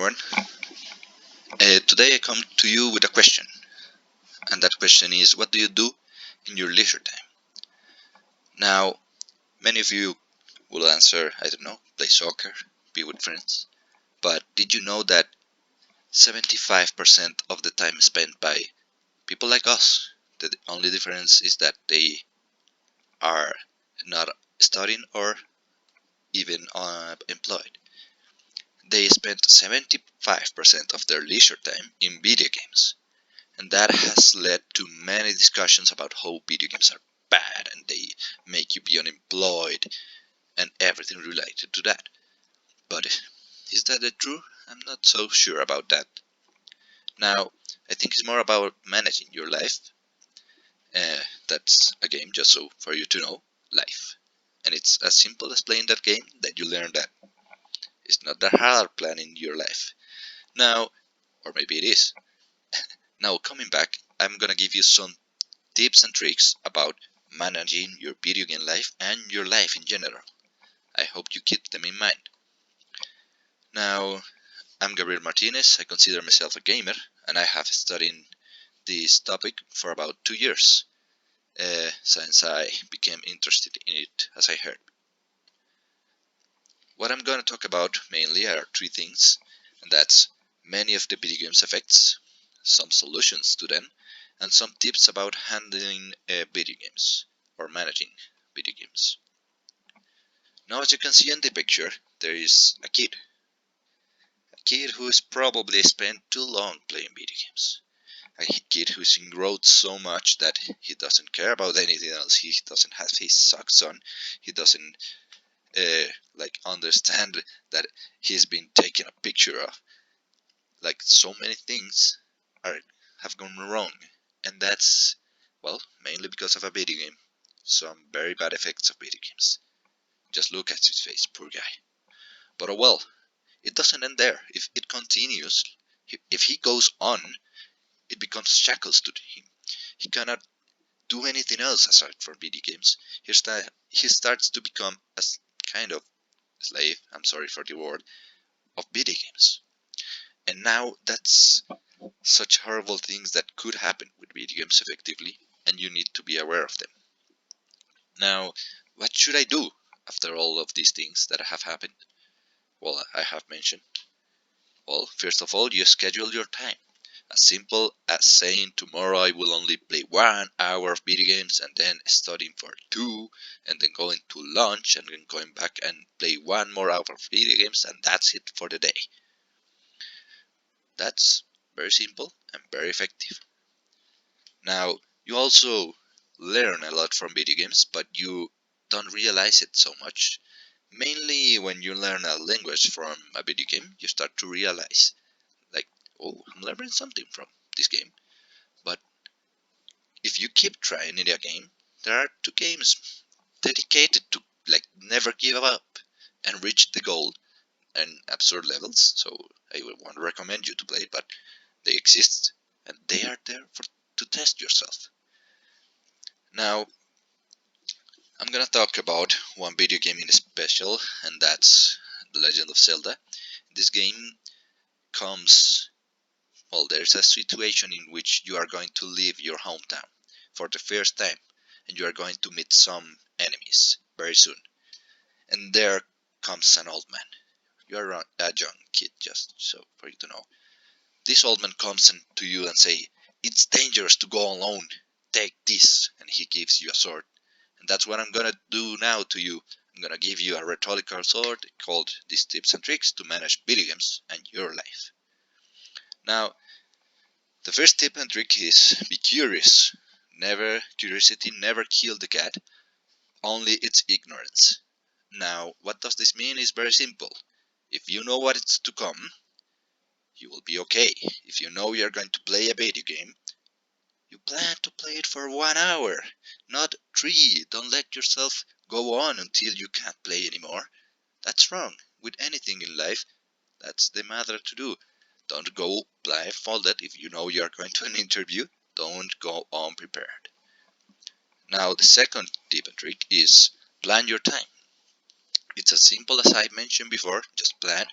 everyone. Today I come to you with a question, and that question is, what do you do in your leisure time? Now, many of you will answer, I don't know, play soccer, be with friends. But did you know that 75% of the time spent by people like us, the only difference is that they are not studying or even employed. They spend 75% of their leisure time in video games. And that has led to many discussions about how video games are bad and they make you be unemployed and everything related to that. But is that the truth? I'm not so sure about that. Now, I think it's more about managing your life. That's a game, just so for you to know, life. And it's as simple as playing that game that you learn that it's not that hard planning your life. Now, or maybe it is. Now, coming back, I'm gonna give you some tips and tricks about managing your video game life and your life in general. I hope you keep them in mind. Now, I'm Gabriel Martínez. I consider myself a gamer, and I have studied this topic for about 2 years, since I became interested in it, as I heard. What I'm going to talk about mainly are 3 things, and that's many of the video games effects, some solutions to them, and some tips about handling video games or managing video games. Now, as you can see in the picture, there is a kid who's probably spent too long playing video games. A kid who's engrossed so much that he doesn't care about anything else. He doesn't have his socks on. He doesn't understand that he's been taken a picture of. Like, so many things have gone wrong, and that's, well, mainly because of a video game. Some very bad effects of video games. Just look at his face, poor guy. But oh well, it doesn't end there. If it continues, if he goes on, it becomes shackles to him. He cannot do anything else aside from video games. He starts to become a kind of slave, I'm sorry for the word, of video games. And now that's such horrible things that could happen with video games effectively, and you need to be aware of them. Now, what should I do after all of these things that have happened? Well, I have mentioned. Well, first of all, you schedule your time. As simple as saying tomorrow I will only play 1 hour of video games and then studying for 2 and then going to lunch and then going back and play 1 more hour of video games, and that's it for the day. That's very simple and very effective. Now, you also learn a lot from video games, but you don't realize it so much. Mainly when you learn a language from a video game, you start to realize, like, oh, I'm learning something from this game. But if you keep trying in a game, there are 2 games dedicated to never give up and reach the goal and absurd levels. So I would want to recommend you to play it, but they exist and they are there to test yourself. Now, I'm gonna talk about one video game in special, and that's The Legend of Zelda. This game comes, well, there's a situation in which you are going to leave your hometown for the first time, and you are going to meet some enemies very soon. And there comes an old man. You are a young kid, just so for you to know. This old man comes to you and say, "It's dangerous to go alone. Take this," and he gives you a sword. And that's what I'm gonna do now to you. I'm gonna give you a rhetorical sword called These Tips and Tricks to Manage Video Games and Your Life. Now, the first tip and trick is be curious. Curiosity never killed the cat, only its ignorance. Now, what does this mean is very simple. If you know what is to come, you will be okay. If you know you're going to play a video game, you plan to play it for 1 hour, not 3. Don't let yourself go on until you can't play anymore. That's wrong with anything in life. That's the matter to do. Don't go blindfolded. If you know you're going to an interview, don't go unprepared. Now, the second tip and trick is plan your time. It's as simple as I mentioned before. Just plan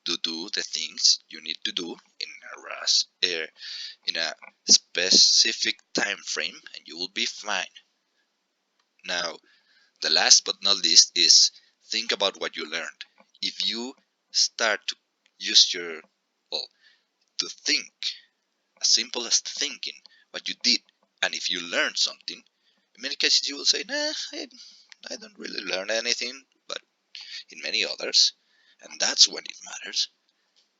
to do the things you need to do in a specific time frame, and you will be fine. Now, the last but not least is think about what you learned. If you start to use well, to think, as simple as thinking what you did, and if you learned something, in many cases you will say, nah, I don't really learn anything, but in many others, and that's when it matters,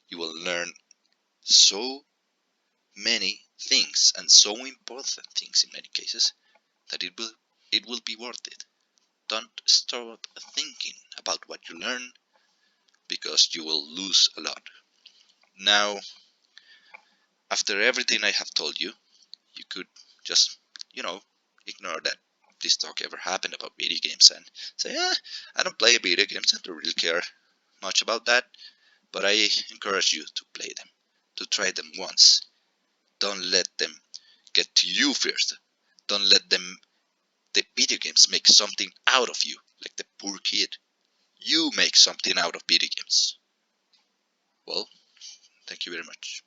you will learn so many things, and so important things in many cases, that it will be worth it. Don't stop thinking about what you learn, because you will lose a lot. Now, after everything I have told you, you could just, ignore that this talk ever happened about video games and say, I don't play video games, I don't really care much about that, but I encourage you to play them, to try them once. Don't let them get to you first. Don't let the video games make something out of you, like the poor kid. You make something out of video games. Well, thank you very much.